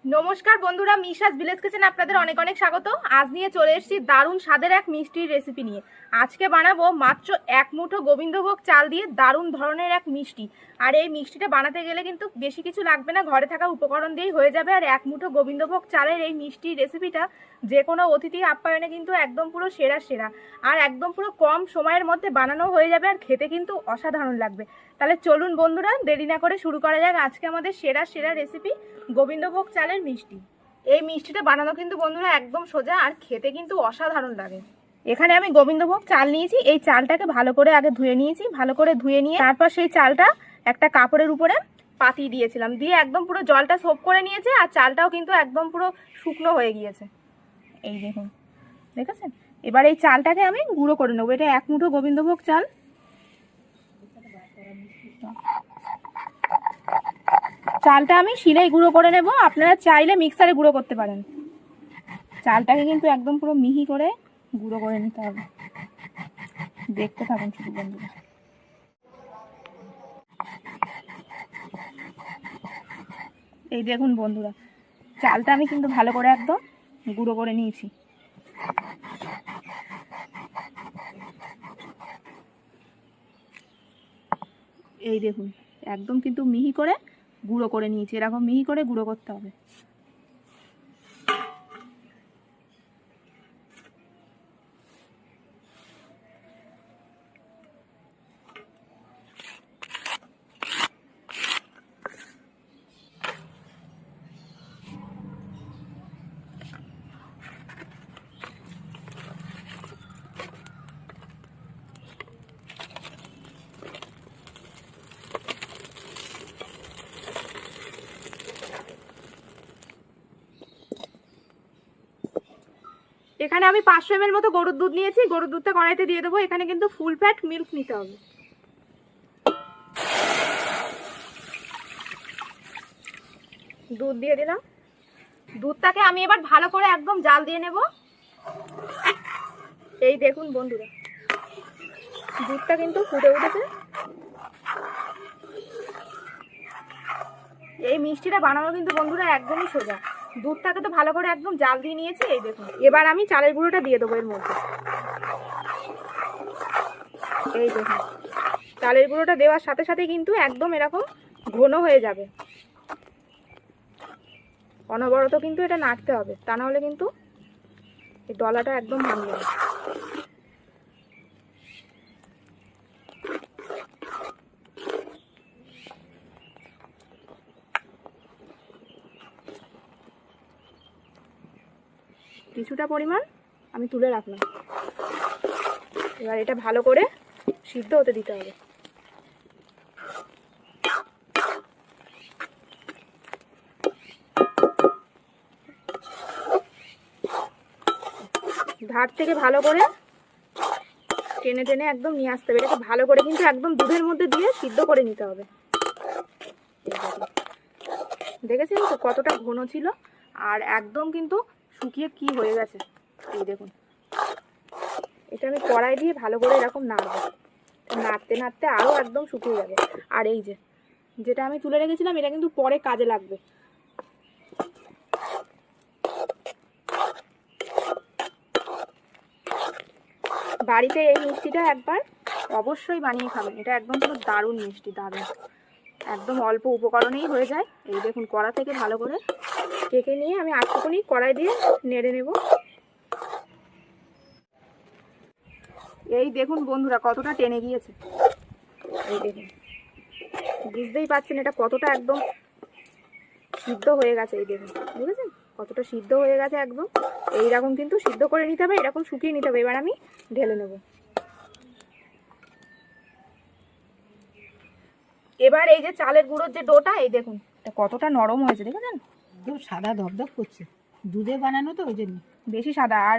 নমস্কার বন্ধুরা, মিশাস ভিলেজ কিচেনে আপনাদের অনেক অনেক স্বাগত। আজ নিয়ে চলে এসেছি দারুণ স্বাদের এক মিষ্টির রেসিপি নিয়ে। আজকে বানাবো মাত্র এক মুঠো গোবিন্দভোগ চাল দিয়ে দারুণ ধরনের এক মিষ্টি। আর এই মিষ্টিটা বানাতে গেলে কিন্তু বেশি কিছু লাগবে না, ঘরে থাকা উপকরণ দিয়েই হয়ে যাবে। আর এক মুঠো গোবিন্দভোগ চালের এই মিষ্টির রেসিপিটা যে কোনো অতিথি আপ্যায়নে কিন্তু একদম পুরো সেরা সেরা, আর একদম পুরো কম সময়ের মধ্যে বানানো হয়ে যাবে, আর খেতে কিন্তু অসাধারণ লাগবে। তাহলে চলুন বন্ধুরা, দেরি না করে শুরু করা যাক আজকে আমাদের সেরা সেরা রেসিপি গোবিন্দভোগ চালের মিষ্টি। এই মিষ্টিটা বানানো কিন্তু বন্ধুরা একদম সোজা, আর খেতে কিন্তু অসাধারণ লাগে। এখানে আমি গোবিন্দভোগ চাল নিয়েছি। এই চালটাকে ভালো করে আগে ধুয়ে নিয়েছি। ভালো করে ধুয়ে নিয়ে তারপর সেই চালটা একটা কাপড়ের উপরে পাতিয়ে দিয়েছিলাম, দিয়ে একদম পুরো জলটা সোপ করে নিয়েছে, আর চালটাও কিন্তু একদম পুরো শুকনো হয়ে গিয়েছে। এই দেখুন, দেখেছেন? এবার এই চালটাকে আমি গুঁড়ো করে নেবো। এটা এক মুঠো গোবিন্দভোগ চাল। চালটা আমি শিলেই গুঁড়ো করে নেব, আপনারা চাইলে মিক্সারে গুঁড়ো করতে পারেন। চালটাকে কিন্তু একদম পুরো মিহি করে গুঁড়ো করে নিতে হবে। দেখতে থাকুন শুধু বন্ধুরা। এই দেখুন বন্ধুরা, চালটা আমি কিন্তু ভালো করে একদম গুঁড়ো করে নিয়েছি। এই দেখুন, একদম কিন্তু মিহি করে গুঁড়ো করে নিয়েছি। এরকম মিহি করে গুঁড়ো করতে হবে। এখানে আমি 500 ml মতো গরুর দুধ নিয়েছি। গরুর দুধটা কড়াইতে দিয়ে দেবো। এখানে কিন্তু ফুল ফ্যাট মিল্ক নিতে হবে। দুধ দিয়ে দিলাম। দুধটাকে আমি এবার ভালো করে একদম জাল দিয়ে নেব। এই দেখুন বন্ধুরা, দুধটা কিন্তু ফুটে উঠেছে। এই মিষ্টিটা বানানো কিন্তু বন্ধুরা একদমই সোজা। দুধটাকে তো ভালো করে একদম জাল দিয়ে নিয়েছি। এই দেখুন, এবার আমি চালের গুঁড়োটা দিয়ে দেবো এর মধ্যে। এই দেখুন, চালের গুঁড়োটা দেওয়ার সাথে সাথে কিন্তু একদম এরকম ঘন হয়ে যাবে। অনবরত কিন্তু এটা নাড়তে হবে, তা না হলে কিন্তু এই ডলাটা একদম ভাঙবে না। কিছুটা পরিমাণ আমি তুলে রাখলাম। এবার এটা ভালো করে সিদ্ধ হতে দিতে হবে। ধার থেকে ভালো করে টেনে টেনে একদম নিয়ে আসতে হবে। এটাকে ভালো করে কিন্তু একদম দুধের মধ্যে দিয়ে সিদ্ধ করে নিতে হবে। দেখেছেন তো কতটা ঘন ছিল, আর একদম কিন্তু শুকিয়ে কি হয়ে গেছে। এই দেখুন, এটা আমি কড়াই দিয়ে ভালো করে এরকম নাড়বো। নাড়তে নাড়তে আরও একদম শুকিয়ে যাবে। আর এই যে যেটা আমি তুলে রেখেছিলাম, এটা কিন্তু পরে কাজে লাগবে। বাড়িতে এই মিষ্টিটা একবার অবশ্যই বানিয়ে খাবেন। এটা একদম পুরো দারুণ মিষ্টি, দারুণ। একদম অল্প উপকরণেই হয়ে যায়। এই দেখুন, কড়া থেকে ভালো করে কেকে নিয়ে আমি আটটুকুনি কড়াই দিয়ে নেড়ে নেব। এই দেখুন বন্ধুরা, কতটা টেনে গিয়েছে। এই দেখুন, বুঝতেই পারছেন এটা কতটা একদম সিদ্ধ হয়ে গেছে। এই দেখুন, বুঝেছেন কতটা সিদ্ধ হয়ে গেছে একদম। এইরকম কিন্তু সিদ্ধ করে নিতে হবে, এরকম শুকিয়ে নিতে হবে। এবার আমি ঢেলে নেব। এবার এই যে চালের গুঁড়োর যে ডোটা, এই দেখুন এটা কতটা নরম হয়েছে, দেখেছেন? একদম সাদা ধপধপ করছে, দুধে বানানো তো ওই জন্য বেশি সাদা। আর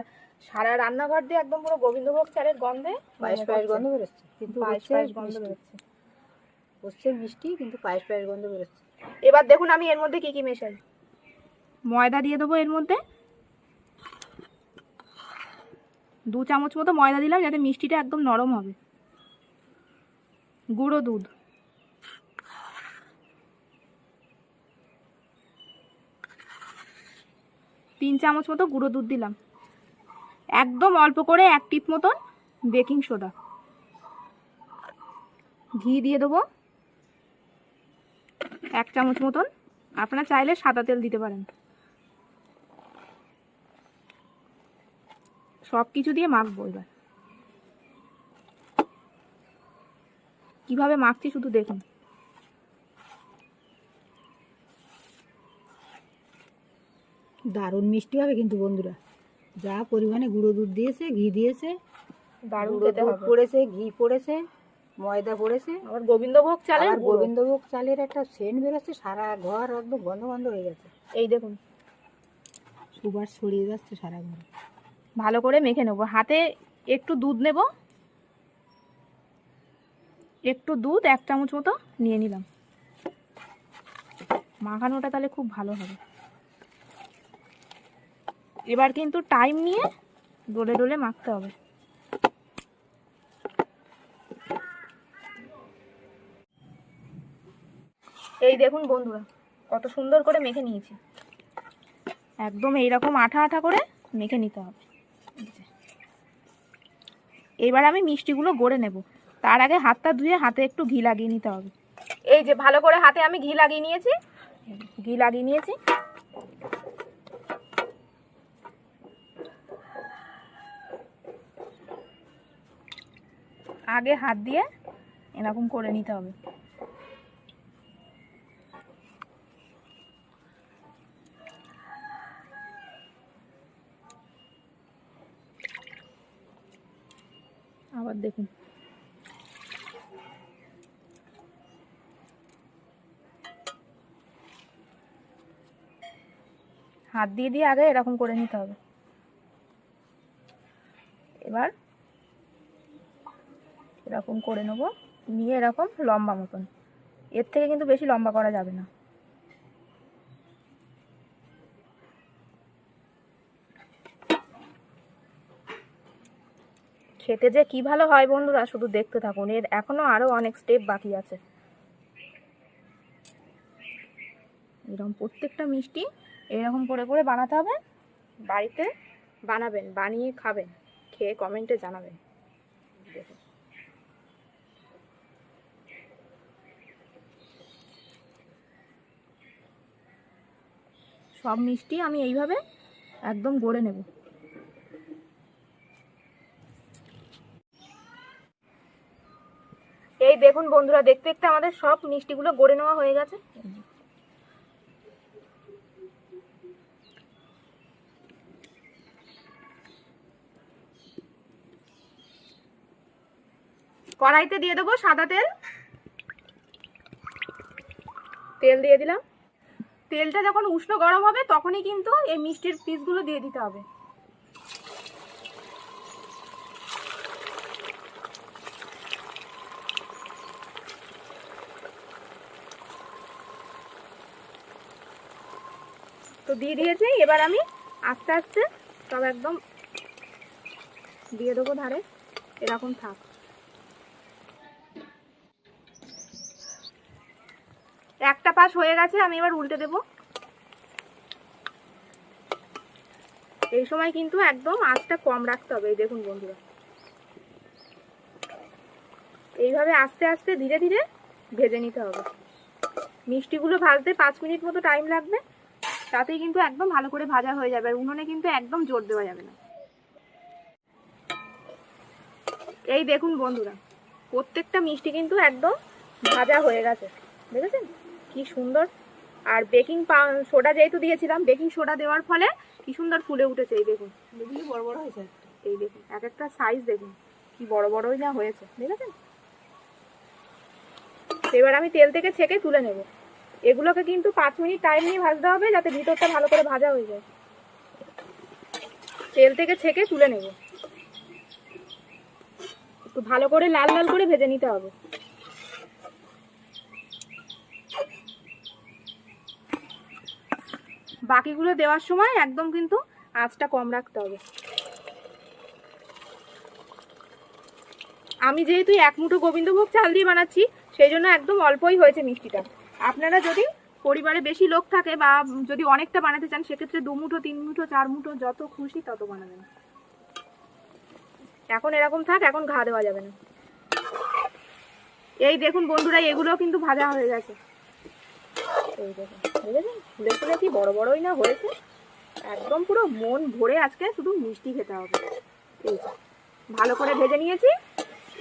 সারা রান্নাঘর দিয়ে একদম পুরো গোবিন্দভোগ চালের গন্ধে পায়েস পায়েস গন্ধ বেরোচ্ছে, কিন্তু পায়েস পায়েস গন্ধ বেরোচ্ছে। হচ্ছে মিষ্টি, কিন্তু পায়েস পায়েস গন্ধ বেরোচ্ছে। এবার দেখুন আমি এর মধ্যে কি কি মেশাই। ময়দা দিয়ে দেবো এর মধ্যে। 2 চামচ মতো ময়দা দিলাম, যাতে মিষ্টিটা একদম নরম হবে। গুঁড়ো দুধ, 3 চামচ মতো গুঁড়ো দুধ দিলাম, একদম অল্প করে 1 টিপ মতন বেকিং সোডা, ঘি দিয়ে দেবো 1 চামচ মতন, আপনারা চাইলে সাদা তেল দিতে পারেন। সব কিছু দিয়ে মাখবো। এবার কিভাবে মাখছি শুধু দেখুন। দারুণ মিষ্টি হবে কিন্তু বন্ধুরা, যা পরিমাণে গুঁড়ো দুধ দিয়েছে, ঘি দিয়েছে, দারুণ গুঁড়ো খেতে দুধ হবে। পড়েছে, ঘি পড়েছে, ময়দা পড়েছে, আবার গোবিন্দভোগ চালের আবার গুঁড়ো। গোবিন্দভোগ চালের একটা সেন্ট বেরোচ্ছে, সারা ঘর একদম গন্ধ গন্ধ হয়ে গেছে। এই দেখুন, সুবাস ছড়িয়ে যাচ্ছে সারা ঘরে। ভালো করে মেখে নেবো। হাতে একটু দুধ নেব, একটু দুধ 1 চামচ মতো নিয়ে নিলাম। মাখানোটা তাহলে খুব ভালো হবে। এবার কিন্তু টাইম নিয়ে ডলে ডলে মাখতে হবে। এই দেখুন বন্ধুরা, কত সুন্দর করে মেখে নিয়েছি। একদম এইরকম আঠা আঠা করে মেখে নিতে হবে। এবার আমি মিষ্টিগুলো গড়ে নেব। তার আগে হাতটা ধুয়ে হাতে একটু ঘি লাগিয়ে নিতে হবে। এই যে ভালো করে হাতে আমি ঘি লাগিয়ে নিয়েছি, ঘি লাগিয়ে নিয়েছি। আগে হাত দিয়ে এরকম করে নিতে হবে। আবার দেখুন, হাত দিয়ে দিয়ে আগে এরকম করে নিতে হবে। এবার এরকম করে নেব, নিয়ে এরকম লম্বা মতন, এর থেকে কিন্তু বেশি লম্বা করা যাবে না। খেতে যে কি ভালো হয় বন্ধুরা, শুধু দেখতে থাকুন। এর এখনো আরো অনেক স্টেপ বাকি আছে। এরকম প্রত্যেকটা মিষ্টি এরকম করে করে বানাতে হবে। বাড়িতে বানাবেন, বানিয়ে খাবেন, খেয়ে কমেন্টে জানাবেন। দেখুন, সব মিষ্টি আমি এইভাবে একদম গড়ে নেব। এই দেখুন বন্ধুরা, দেখতে দেখতে আমাদের সব মিষ্টিগুলো গড়ে নেওয়া হয়ে গেছে। কড়াইতে দিয়ে দেবো সাদা তেল, তেল দিয়ে দিলাম। তেলটা যখন উষ্ণ গরম হবে তখনই কিন্তু এই মিষ্টির পিসগুলো দিয়ে দিতে হবে। তো দিয়ে দিয়েছি। এবার আমি আস্তে আস্তে সব একদম দিয়ে দেবো ধারে, এরকম থাক। একটা পাশ হয়ে গেছে, আমি এবার উল্টে দেব। এই সময় কিন্তু একদম আঁচটা কম রাখতে হবে। এই দেখুন বন্ধুরা, এইভাবে আস্তে আস্তে ধীরে ধীরে ভেজে নিতে হবে। মিষ্টিগুলো ভাজতে 5 মিনিট মতো টাইম লাগবে, তাতেই কিন্তু একদম ভালো করে ভাজা হয়ে যাবে। আর উনুনে কিন্তু একদম জোর দেওয়া যাবে না। এই দেখুন বন্ধুরা, প্রত্যেকটা মিষ্টি কিন্তু একদম ভাজা হয়ে গেছে, দেখেছেন কি সুন্দর। আর বেকিং সোডা যেহেতু দিয়েছিলাম, বেকিং সোডা দেওয়ার ফলে কি সুন্দর ফুলে উঠেছে। এই দেখুন, এগুলি বড় বড় হয়েছে। এই দেখুন এক একটা সাইজ দেখুন কি বড় বড়ই না হয়েছে, দেখেছেন। এবার আমি তেল থেকে ছেঁকে তুলে নেব। এগুলোকে কিন্তু 5 মিনিট টাইম নিয়ে ভাজতে হবে, যাতে ভিতরটা ভালো করে ভাজা হয়ে যায়। তেল থেকে ছেঁকে তুলে নেব। একটু ভালো করে লাল লাল করে ভেজে নিতে হবে। বাকিগুলো দেওয়ার সময় একদম কিন্তু আঁচটা কম রাখতে হবে। আমি যেহেতু 1 মুঠো গোবিন্দভোগ চাল দিয়ে বানাচ্ছি, সেই জন্য একদম অল্পই হয়েছে মিষ্টিটা। আপনারা যদি পরিবারে বেশি লোক থাকে বা যদি অনেকটা বানাতে চান সেক্ষেত্রে 2 মুঠো 3 মুঠো 4 মুঠো যত খুশি তত বানাবেন। এখন এরকম থাক, এখন ঘা দেওয়া যাবে না। এই দেখুন বন্ধুরা, এগুলোও কিন্তু ভাজা হয়ে গেছে। এই দেখুন, বুঝেছেন ফুলে ফুলে কি বড় বড়ই না হয়েছে। একদম পুরো মন ভরে আজকে শুধু মিষ্টি খেতে হবে। এই যে ভালো করে ভেজে নিয়েছি,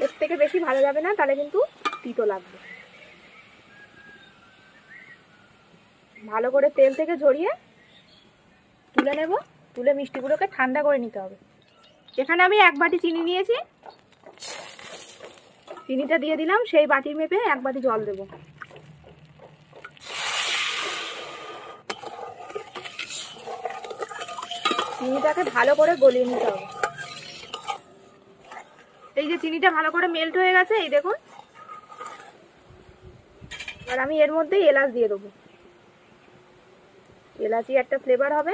এর থেকে বেশি ভাজা যাবে না, তাহলে কিন্তু তিতো লাগবে। ভালো করে তেল থেকে ঝরিয়ে তুলে নেব, তুলে মিষ্টিগুলোকে ঠান্ডা করে নিতে হবে। এখানে আমি 1 বাটি চিনি নিয়েছি, চিনিটা দিয়ে দিলাম, সেই বাটি মেপে 1 বাটি জল দেব। চিনিটাকে ভালো করে গলিয়ে নিতে হবে। এই যে চিনিটা ভালো করে মেল্ট হয়ে গেছে, এই দেখুন। আর আমি এর মধ্যেই এলাচ দিয়ে দেবো, এলাচি একটা ফ্লেভার হবে।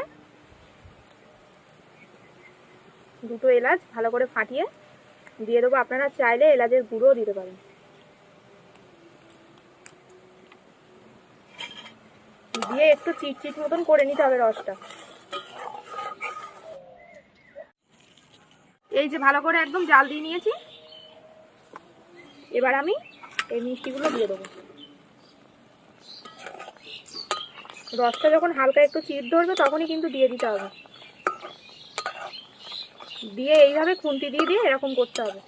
2টো এলাচ ভালো করে ফাটিয়ে দিয়ে দেবো। আপনারা চাইলে এলাচের গুঁড়োও দিতে পারেন। দিয়ে একটু চিটচিট মতন করে নিতে হবে রসটা। এই যে ভালো করে একদম জাল দিয়ে নিয়েছি। এবার আমি এই মিষ্টিগুলো দিয়ে দেবো। রসটা যখন হালকা একটু চিট ধরবে তখনই কিন্তু দিয়ে দিতে হবে। দিয়ে এইভাবে খুন্তি দিয়ে দিয়ে এরকম করতে হবে।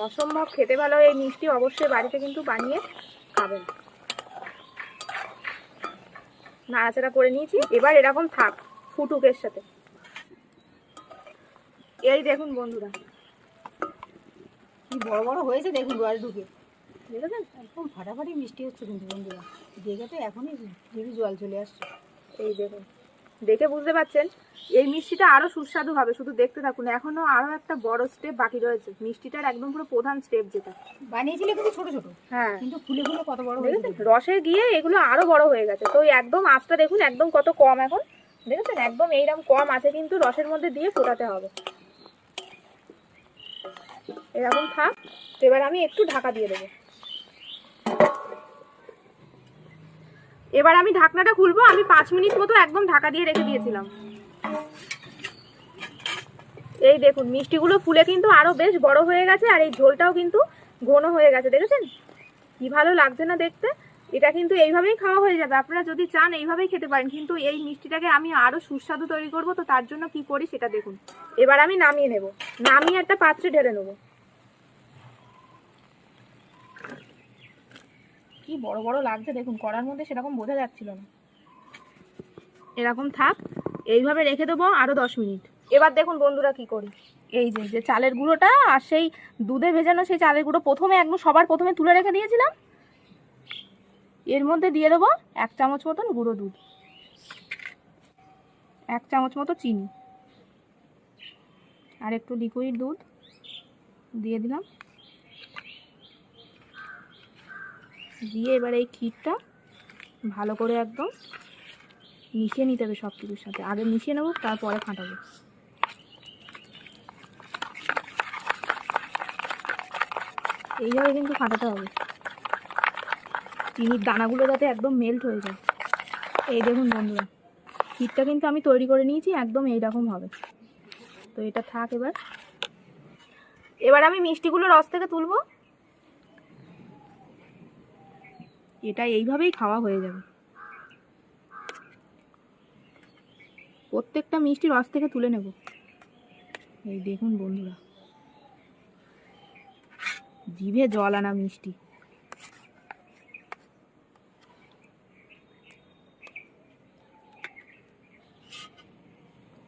অসম্ভব খেতে ভালো এই মিষ্টি, অবশ্যই বাড়িতে কিন্তু বানিয়ে খাবেন। নাড়াচাড়া করে নিয়েছি, এবার এরকম থাক, ফুটুক এর সাথে। এই দেখুন বন্ধুরা কি বড় বড় হয়েছে দেখুন, রস ঢুকে দেখেছেন, একদম ফাটাফাটি মিষ্টি হচ্ছে কিন্তু বন্ধুরা। দেখে তো এখনই যদি জল চলে আসছে। এই দেখুন, দেখে বুঝতে পারছেন এই মিষ্টিটা আরো সুস্বাদু হবে। শুধু দেখতে থাকুন, এখনো আরো একটা বড় স্টেপ বাকি রয়েছে। মিষ্টিটার একদম পুরো প্রধান স্টেপ যেটা বানিয়েছিলে কিন্তু ছোট ছোট, হ্যাঁ, কিন্তু ফুলে ফুলে কত বড় হয়েছে। রসে গিয়ে এগুলো আরো বড় হয়ে গেছে। তো একদম আঁচটা দেখুন একদম কত কম এখন, দেখেছেন একদম এইরকম কম আছে, কিন্তু রসের মধ্যে দিয়ে ফোটাতে হবে। এরকম থাক। এবার আমি একটু ঢাকা দিয়ে দেবো। এবার আমি ঢাকনাটা খুলবো। আমি 5 মিনিট মতো একদম ঢাকা দিয়ে রেখে দিয়েছিলাম। এই দেখুন মিষ্টিগুলো ফুলে কিন্তু আরো বেশ বড় হয়ে গেছে, আর এই ঝোলটাও কিন্তু ঘন হয়ে গেছে। দেখেছেন কি ভালো লাগছে না দেখতে। এটা কিন্তু এইভাবেই খাওয়া হয়ে যাবে। আপনারা যদি চান এইভাবেই খেতে পারেন, কিন্তু এই মিষ্টিটাকে আমি আরো সুস্বাদু তৈরি করব। তো তার জন্য কি করি সেটা দেখুন। এবার আমি নামিয়ে নেব, নামিয়ে একটা পাত্রে ঢেলে নেব। কি বড় বড় লাগছে দেখুন, কড়ার মধ্যে সেরকম বোঝা যাচ্ছিল না। এরকম থাক, এইভাবে রেখে দেবো আরো 10 মিনিট। এবার দেখুন বন্ধুরা কি করি। এই যে চালের গুঁড়োটা আর সেই দুধে ভেজানো সেই চালের গুঁড়ো প্রথমে একদম সবার প্রথমে তুলে রেখে দিয়েছিলাম, এর মধ্যে দিয়ে দেবো 1 চামচ মতন গুঁড়ো দুধ, 1 চামচ মতো চিনি, আর একটু লিকুইড দুধ দিয়ে দিলাম। দিয়ে এবার এই ক্ষীরটা ভালো করে একদম মিশিয়ে নিতে হবে সব কিছুর সাথে। আগে মিশিয়ে নেবো, তারপরে ফাটাবো। এইভাবে কিন্তু ফাটাতে হবে, চিনির দানাগুলো যাতে একদম মেল্ট হয়ে যায়। এই দেখুন বন্ধুরা, ক্ষীরটা কিন্তু আমি তৈরি করে নিয়েছি, একদম এইরকম হবে। তো এটা থাক। এবার আমি মিষ্টিগুলো রস থেকে তুলবো। এটা এইভাবেই খাওয়া হয়ে যাবে। প্রত্যেকটা মিষ্টি রস থেকে তুলে নেব। এই দেখুন বন্ধুরা, জিভে জল আনা মিষ্টি।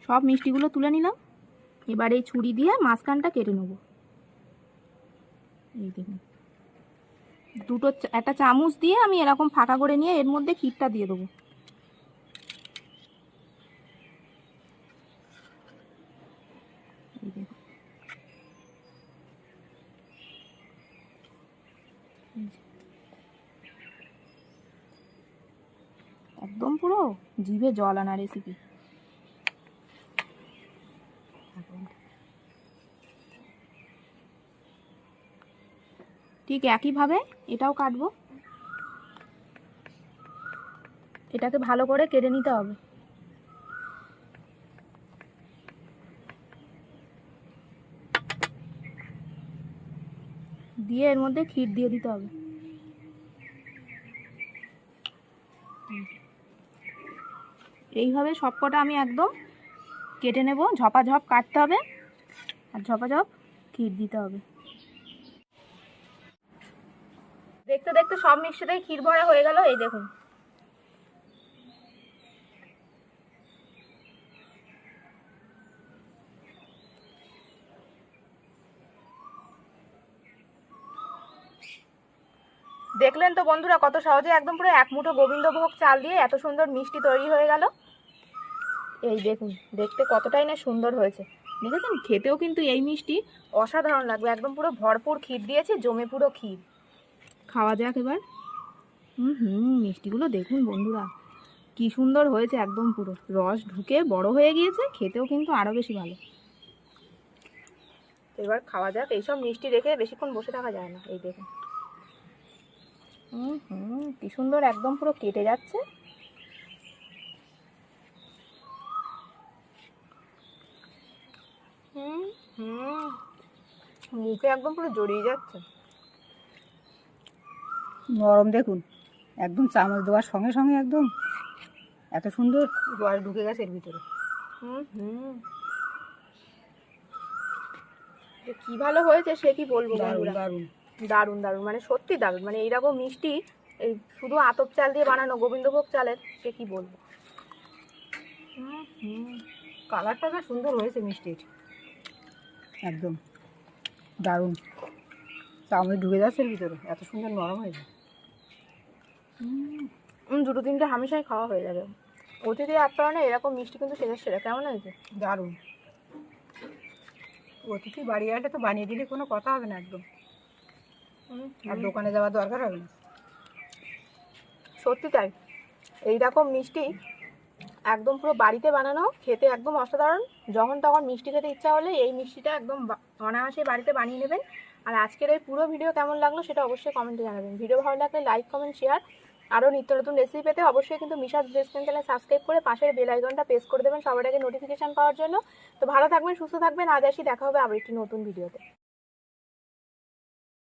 সব মিষ্টিগুলো তুলে নিলাম। এবার এই ছুরি দিয়ে মাঝখানটা কেটে নেব। এই দেখুন, একটা চামচ দিয়ে আমি এরকম ফাঁকা করে নিয়ে এর মধ্যে ক্ষীরটা দিয়ে দেবো। একদম পুরো জিভে জল আনা রেসিপি। ঠিক একইভাবে এটাও কাটবো। এটাকে ভালো করে কেটে নিতে হবে। দিয়ে এর মধ্যে ক্ষীর দিয়ে দিতে হবে। এইভাবে সবকটা আমি একদম কেটে নেব। ঝপাঝপ কাটতে হবে আর ঝপাঝপ ক্ষীর দিতে হবে। দেখতে দেখতে সব মিষ্টিতেই ক্ষীর ভরা হয়ে গেল। এই দেখুন, দেখলেন তো বন্ধুরা কত সহজে একদম পুরো এক মুঠো গোবিন্দভোগ চাল দিয়ে এত সুন্দর মিষ্টি তৈরি হয়ে গেল। এই দেখুন দেখতে কতটাই না সুন্দর হয়েছে, দেখেছেন? খেতেও কিন্তু এই মিষ্টি অসাধারণ লাগবে। একদম পুরো ভরপুর ক্ষীর দিয়েছে, জমে পুরো ক্ষীর। খাওয়া যাক এবার। মিষ্টিগুলো দেখুন বন্ধুরা কি সুন্দর হয়েছে, একদম পুরো রস ঢুকে বড় হয়ে গিয়েছে, খেতেও কিন্তু আরো বেশি ভালো। এবার খাওয়া যাক। এইসব মিষ্টি রেখে বেশিক্ষণ বসে থাকা যায় না। এই দেখুন কি সুন্দর একদম পুরো কেটে যাচ্ছে। মুখে একদম পুরো জড়িয়ে যাচ্ছে। নরম দেখুন, একদম চামচ দেওয়ার সঙ্গে সঙ্গে একদম এত সুন্দর রস ঢুকে গেছে এর ভিতরে। কি ভালো হয়েছে সে কি বলবো দারুণ বন্ধুরা। দারুণ দারুণ দারুণ, মানে সত্যি দারুণ। মানে এইরকম মিষ্টি এই শুধু আতপ চাল দিয়ে বানানো গোবিন্দভোগ চালের, সে কি বলবো। কালারটা বেশ সুন্দর হয়েছে মিষ্টির, একদম দারুণ। চামচ ঢুকে যাচ্ছে এর ভিতরে, এত সুন্দর নরম হয়েছে। দুটো তিনটে হামেশাই খাওয়া হয়ে যাবে। অতিথি আপ্যায়নে এরকম মিষ্টি কিন্তু সেরা সেরা। কেমন হয়েছে? দারুণ। অতিথি বাড়ি আসলে তো বানিয়ে দিলে কোনো কথা হবে না একদম, আর দোকানে যাওয়ার দরকার হবে না। সত্যি তাই। এইরকম মিষ্টি একদম পুরো বাড়িতে বানানো, খেতে একদম অসাধারণ। যখন তখন মিষ্টি খেতে ইচ্ছা হলে এই মিষ্টিটা একদম অনায়াসে বাড়িতে বানিয়ে নেবেন। আর আজকের এই পুরো ভিডিও কেমন লাগলো সেটা অবশ্যই কমেন্টে জানাবেন। ভিডিও ভালো লাগলে লাইক, কমেন্ট, শেয়ার। আরও নিত্য নতুন রেসিপি পেতে অবশ্যই কিন্তু মিশাস রেস্টুরেন্ট চ্যানেল সাবস্ক্রাইব করে পাশের বেল আইকনটা প্রেস করে দেবেন সবার আগে নোটিফিকেশন পাওয়ার জন্য। তো ভালো থাকবেন, সুস্থ থাকবেন। আজ আসি, দেখা হবে আবার একটি নতুন ভিডিওতে।